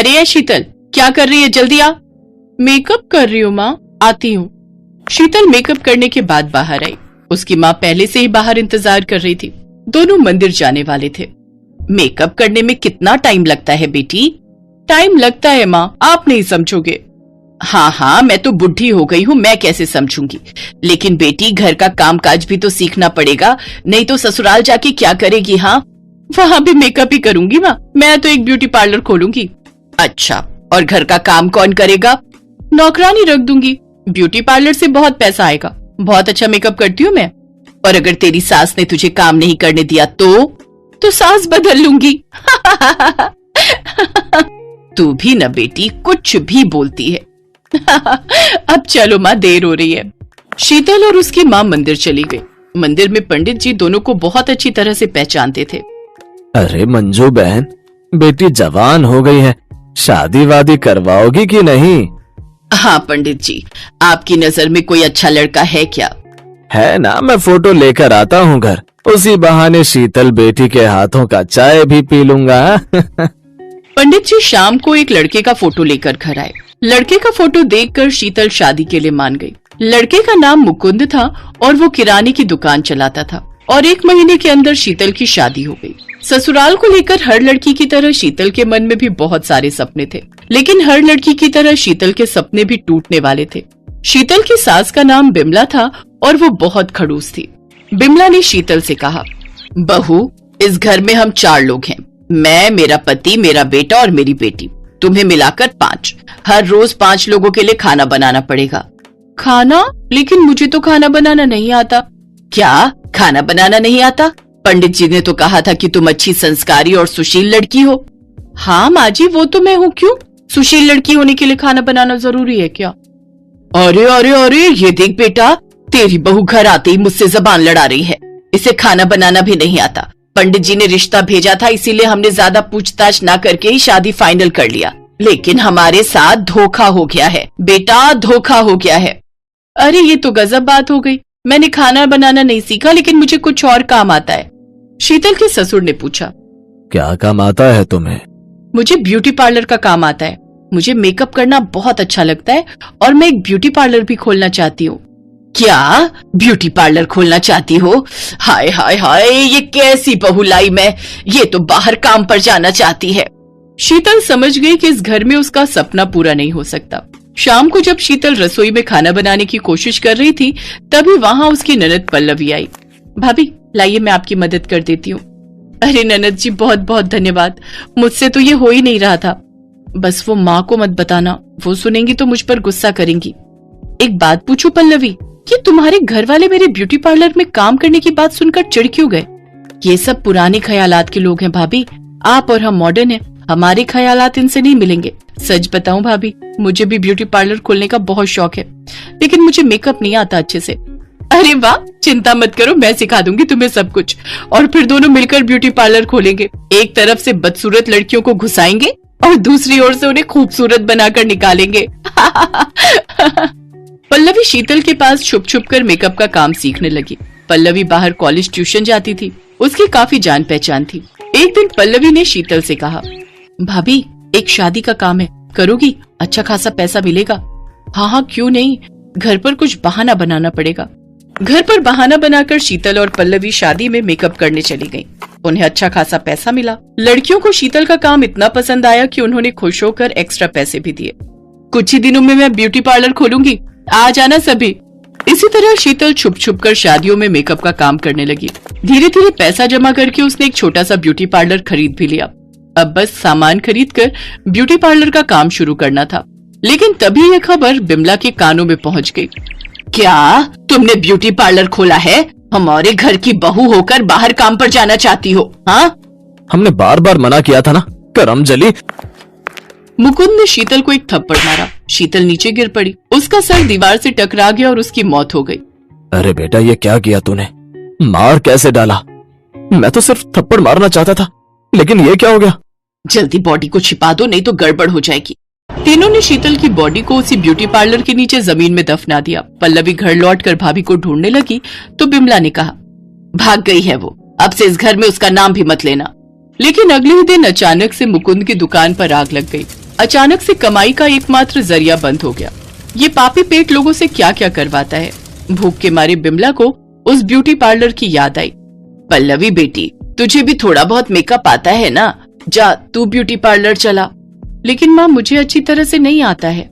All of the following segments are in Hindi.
अरे ये शीतल, क्या कर रही है? जल्दी आ। मेकअप कर रही हूँ माँ, आती हूँ। शीतल मेकअप करने के बाद बाहर आई। उसकी माँ पहले से ही बाहर इंतजार कर रही थी। दोनों मंदिर जाने वाले थे। मेकअप करने में कितना टाइम लगता है बेटी? टाइम लगता है माँ, आप नहीं समझोगे। हाँ हाँ, मैं तो बुढ़ी हो गई हूँ, मैं कैसे समझूंगी। लेकिन बेटी, घर का कामकाज भी तो सीखना पड़ेगा, नहीं तो ससुराल जाके क्या करेगी? हाँ, वहाँ भी मेकअप ही करूंगी माँ, मैं तो एक ब्यूटी पार्लर खोलूंगी। अच्छा, और घर का काम कौन करेगा? नौकरानी रख दूंगी। ब्यूटी पार्लर से बहुत पैसा आएगा, बहुत अच्छा मेकअप करती हूँ मैं। और अगर तेरी सास ने तुझे काम नहीं करने दिया तो सास बदल लूंगी। तू भी न बेटी, कुछ भी बोलती है। अब चलो माँ, देर हो रही है। शीतल और उसकी माँ मंदिर चली गई। मंदिर में पंडित जी दोनों को बहुत अच्छी तरह से पहचानते थे। अरे मंजू बहन, बेटी जवान हो गई है, शादी वादी करवाओगी कि नहीं? हाँ पंडित जी, आपकी नजर में कोई अच्छा लड़का है क्या? है ना, मैं फोटो लेकर आता हूँ घर, उसी बहाने शीतल बेटी के हाथों का चाय भी पी लूंगा। पंडित जी शाम को एक लड़के का फोटो लेकर घर आए। लड़के का फोटो देखकर शीतल शादी के लिए मान गई। लड़के का नाम मुकुंद था और वो किराने की दुकान चलाता था। और 1 महीने के अंदर शीतल की शादी हो गई। ससुराल को लेकर हर लड़की की तरह शीतल के मन में भी बहुत सारे सपने थे, लेकिन हर लड़की की तरह शीतल के सपने भी टूटने वाले थे। शीतल की सास का नाम बिमला था और वो बहुत खड़ूस थी। बिमला ने शीतल से कहा, बहू, इस घर में हम 4 लोग हैं, मैं, मेरा पति, मेरा बेटा और मेरी बेटी, तुम्हें मिलाकर 5। हर रोज 5 लोगों के लिए खाना बनाना पड़ेगा। खाना? लेकिन मुझे तो खाना बनाना नहीं आता। क्या खाना बनाना नहीं आता? पंडित जी ने तो कहा था कि तुम अच्छी संस्कारी और सुशील लड़की हो। हाँ माँ जी, वो तो मैं हूँ। क्यों, सुशील लड़की होने के लिए खाना बनाना जरूरी है क्या? अरे अरे अरे, ये देख बेटा, तेरी बहू घर आते ही मुझसे जबान लड़ा रही है। इसे खाना बनाना भी नहीं आता। पंडित जी ने रिश्ता भेजा था, इसीलिए हमने ज्यादा पूछताछ ना करके ही शादी फाइनल कर लिया, लेकिन हमारे साथ धोखा हो गया है बेटा, धोखा हो गया है। अरे ये तो गजब बात हो गई। मैंने खाना बनाना नहीं सीखा, लेकिन मुझे कुछ और काम आता है। शीतल के ससुर ने पूछा, क्या काम आता है तुम्हें? मुझे ब्यूटी पार्लर का काम आता है। मुझे मेकअप करना बहुत अच्छा लगता है और मैं एक ब्यूटी पार्लर भी खोलना चाहती हूँ। क्या ब्यूटी पार्लर खोलना चाहती हो? हाय हाय हाय, ये कैसी बहू लाई मैं, ये तो बाहर काम पर जाना चाहती है। शीतल समझ गई कि इस घर में उसका सपना पूरा नहीं हो सकता। शाम को जब शीतल रसोई में खाना बनाने की कोशिश कर रही थी, तभी वहाँ उसकी ननद पल्लवी आई। भाभी लाइए, मैं आपकी मदद कर देती हूँ। अरे ननद जी, बहुत बहुत धन्यवाद, मुझसे तो ये हो ही नहीं रहा था। बस वो माँ को मत बताना, वो सुनेंगी तो मुझ पर गुस्सा करेंगी। एक बात पूछूं पल्लवी, कि तुम्हारे घर वाले मेरे ब्यूटी पार्लर में काम करने की बात सुनकर चिढ़ क्यों गए? ये सब पुराने ख्यालात के लोग हैं भाभी, आप और हम मॉडर्न हैं, हमारे ख्यालात इनसे नहीं मिलेंगे। सच बताऊं भाभी, मुझे भी ब्यूटी पार्लर खोलने का बहुत शौक है, लेकिन मुझे मेकअप नहीं आता अच्छे से। अरे वाह, चिंता मत करो, मैं सिखा दूंगी तुम्हें सब कुछ, और फिर दोनों मिलकर ब्यूटी पार्लर खोलेंगे। एक तरफ से बदसूरत लड़कियों को घुसाएंगे और दूसरी ओर से उन्हें खूबसूरत बनाकर निकालेंगे। पल्लवी शीतल के पास छुप छुप कर मेकअप का काम सीखने लगी। पल्लवी बाहर कॉलेज ट्यूशन जाती थी, उसकी काफी जान पहचान थी। एक दिन पल्लवी ने शीतल से कहा, भाभी एक शादी का काम है, करोगी? अच्छा खासा पैसा मिलेगा। हाँ हाँ, क्यों नहीं, घर पर कुछ बहाना बनाना पड़ेगा। घर पर बहाना बनाकर शीतल और पल्लवी शादी में मेकअप करने चली गईं। उन्हें अच्छा खासा पैसा मिला। लड़कियों को शीतल का काम इतना पसंद आया कि उन्होंने खुश होकर एक्स्ट्रा पैसे भी दिए। कुछ ही दिनों में मैं ब्यूटी पार्लर खोलूंगी, आ जाना सभी। इसी तरह शीतल छुप छुप कर शादियों में मेकअप का काम करने लगी। धीरे धीरे पैसा जमा करके उसने एक छोटा सा ब्यूटी पार्लर खरीद भी लिया। अब बस सामान खरीद कर ब्यूटी पार्लर का काम शुरू करना था। लेकिन तभी यह खबर बिमला के कानों में पहुंच गई। क्या तुमने ब्यूटी पार्लर खोला है? हमारे घर की बहू होकर बाहर काम पर जाना चाहती हो? हाँ, हमने बार बार मना किया था ना, करम जली। मुकुंद ने शीतल को एक थप्पड़ मारा। शीतल नीचे गिर पड़ी, उसका सर दीवार से टकरा गया और उसकी मौत हो गई। अरे बेटा, ये क्या किया तूने? मार कैसे डाला? मैं तो सिर्फ थप्पड़ मारना चाहता था, लेकिन ये क्या हो गया? जल्दी बॉडी को छिपा दो, नहीं तो गड़बड़ हो जाएगी। तीनों ने शीतल की बॉडी को उसी ब्यूटी पार्लर के नीचे जमीन में दफना दिया। पल्लवी घर लौटकर भाभी को ढूंढने लगी तो बिमला ने कहा, भाग गई है वो, अब से इस घर में उसका नाम भी मत लेना। लेकिन अगले ही दिन अचानक से मुकुंद की दुकान पर आग लग गई। अचानक से कमाई का एकमात्र जरिया बंद हो गया। ये पापी पेट लोगों से क्या क्या करवाता है। भूख के मारे बिमला को उस ब्यूटी पार्लर की याद आई। पल्लवी बेटी, तुझे भी थोड़ा बहुत मेकअप आता है ना, जा तू ब्यूटी पार्लर चला। लेकिन माँ, मुझे अच्छी तरह से नहीं आता है।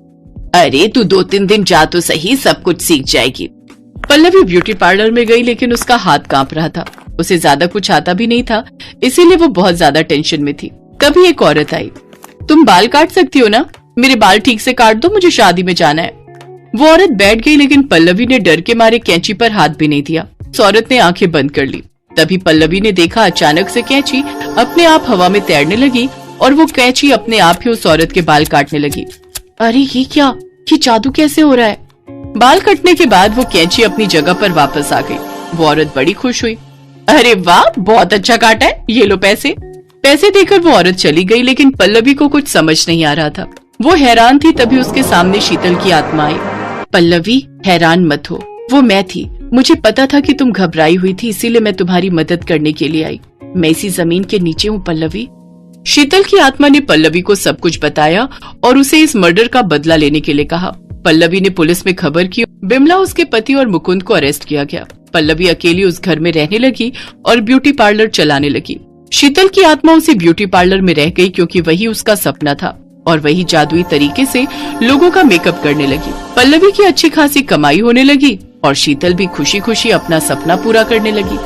अरे तू 2-3 दिन जा तो सही, सब कुछ सीख जाएगी। पल्लवी ब्यूटी पार्लर में गई, लेकिन उसका हाथ कांप रहा था। उसे ज्यादा कुछ आता भी नहीं था, इसीलिए वो बहुत ज्यादा टेंशन में थी। तभी एक औरत आई। तुम बाल काट सकती हो ना? मेरे बाल ठीक से काट दो, मुझे शादी में जाना है। वो औरत बैठ गई, लेकिन पल्लवी ने डर के मारे कैंची पर हाथ भी नहीं दिया। उस औरत ने आंखें बंद कर ली। तभी पल्लवी ने देखा अचानक से कैंची अपने आप हवा में तैरने लगी और वो कैंची अपने आप ही उस औरत के बाल काटने लगी। अरे ये क्या, ये जादू कैसे हो रहा है? बाल कटने के बाद वो कैंची अपनी जगह पर वापस आ गई। वो औरत बड़ी खुश हुई। अरे वाह, बहुत अच्छा काटा है, ये लो पैसे। पैसे देकर वो औरत चली गई, लेकिन पल्लवी को कुछ समझ नहीं आ रहा था। वो हैरान थी। तभी उसके सामने शीतल की आत्मा आई। पल्लवी, हैरान मत हो, वो मैं थी। मुझे पता था कि तुम घबराई हुई थी, इसीलिए मैं तुम्हारी मदद करने के लिए आई। मैं इसी जमीन के नीचे हूँ पल्लवी। शीतल की आत्मा ने पल्लवी को सब कुछ बताया और उसे इस मर्डर का बदला लेने के लिए कहा। पल्लवी ने पुलिस में खबर की। बिमला, उसके पति और मुकुंद को अरेस्ट किया गया। पल्लवी अकेली उस घर में रहने लगी और ब्यूटी पार्लर चलाने लगी। शीतल की आत्मा उसी ब्यूटी पार्लर में रह गई, क्योंकि वही उसका सपना था और वही जादुई तरीके से लोगों का मेकअप करने लगी। पल्लवी की अच्छी खासी कमाई होने लगी और शीतल भी खुशी खुशी अपना सपना पूरा करने लगी।